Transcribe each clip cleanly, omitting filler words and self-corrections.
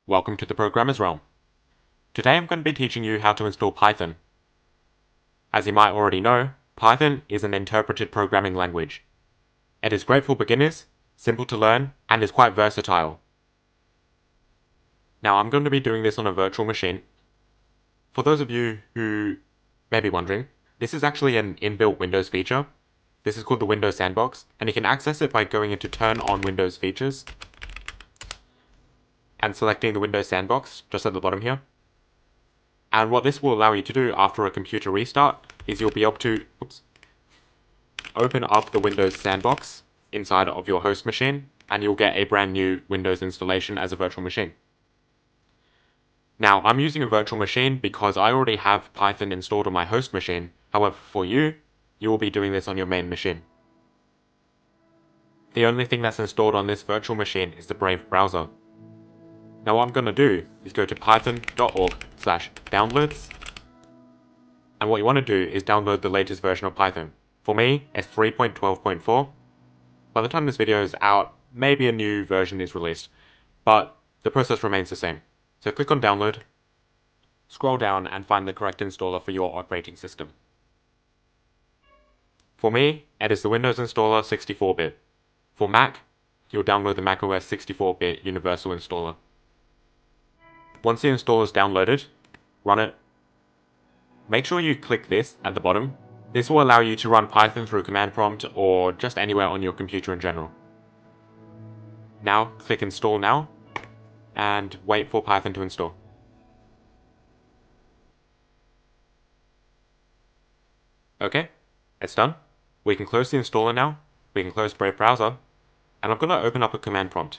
Welcome to the Programmer's Realm. Today I'm going to be teaching you how to install Python. As you might already know, Python is an interpreted programming language. It is great for beginners, simple to learn, and is quite versatile. Now I'm going to be doing this on a virtual machine. For those of you who may be wondering, this is actually an inbuilt Windows feature. This is called the Windows Sandbox, and you can access it by going into Turn on Windows Features and selecting the Windows Sandbox just at the bottom here. And what this will allow you to do after a computer restart is you'll be able to open up the Windows Sandbox inside of your host machine, and you'll get a brand new Windows installation as a virtual machine. Now, I'm using a virtual machine because I already have Python installed on my host machine. However, for you, you will be doing this on your main machine. The only thing that's installed on this virtual machine is the Brave browser. Now what I'm going to do is go to python.org/downloads, and what you want to do is download the latest version of Python. For me, it's 3.12.4. By the time this video is out, maybe a new version is released, but the process remains the same. So click on download, scroll down and find the correct installer for your operating system. For me, it is the Windows installer 64-bit. For Mac, you'll download the macOS 64-bit Universal Installer. Once the installer is downloaded, run it. Make sure you click this at the bottom. This will allow you to run Python through command prompt or just anywhere on your computer in general. Now click install now and wait for Python to install. Okay, it's done. We can close the installer now. We can close Brave browser, and I'm going to open up a command prompt.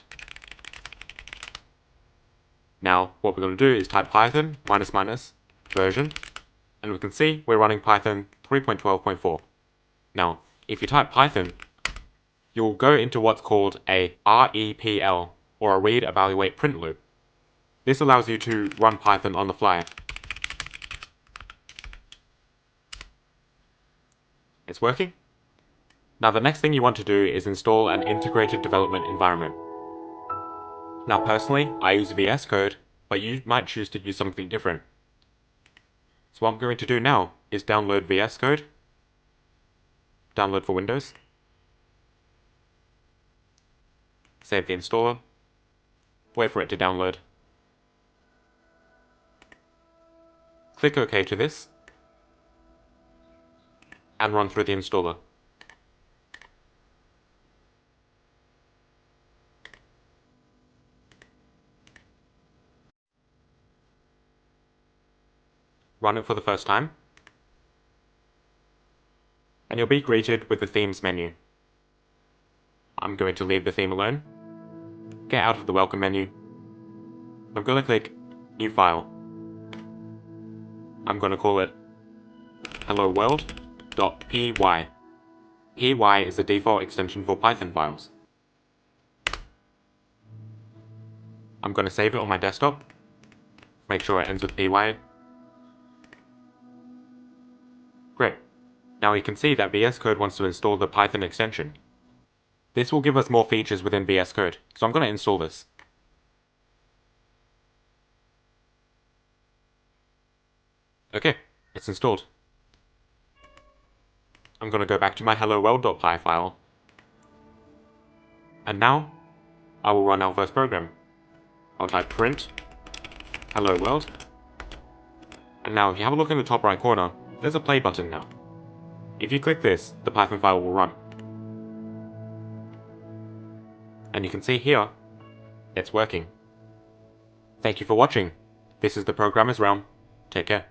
Now, what we're going to do is type Python --, version, and we can see we're running Python 3.12.4. Now, if you type Python, you'll go into what's called a REPL, or a read, evaluate, print loop. This allows you to run Python on the fly. It's working. Now the next thing you want to do is install an integrated development environment. Now personally, I use VSCode, but you might choose to use something different. So what I'm going to do now is download VSCode, download for Windows, save the installer, wait for it to download, click OK to this, and run through the installer. Run it for the first time, and you'll be greeted with the themes menu. I'm going to leave the theme alone, get out of the welcome menu. I'm going to click New File. I'm going to call it helloworld.py. py is the default extension for Python files. I'm going to save it on my desktop. Make sure it ends with py. Great. Now you can see that VS Code wants to install the Python extension. This will give us more features within VS Code, so I'm going to install this. Okay, it's installed. I'm going to go back to my helloworld.py file. And now, I will run our first program. I'll type print hello world. And now if you have a look in the top right corner, there's a play button now. If you click this, the Python file will run. And you can see here, it's working. Thank you for watching. This is the Programmer's Realm. Take care.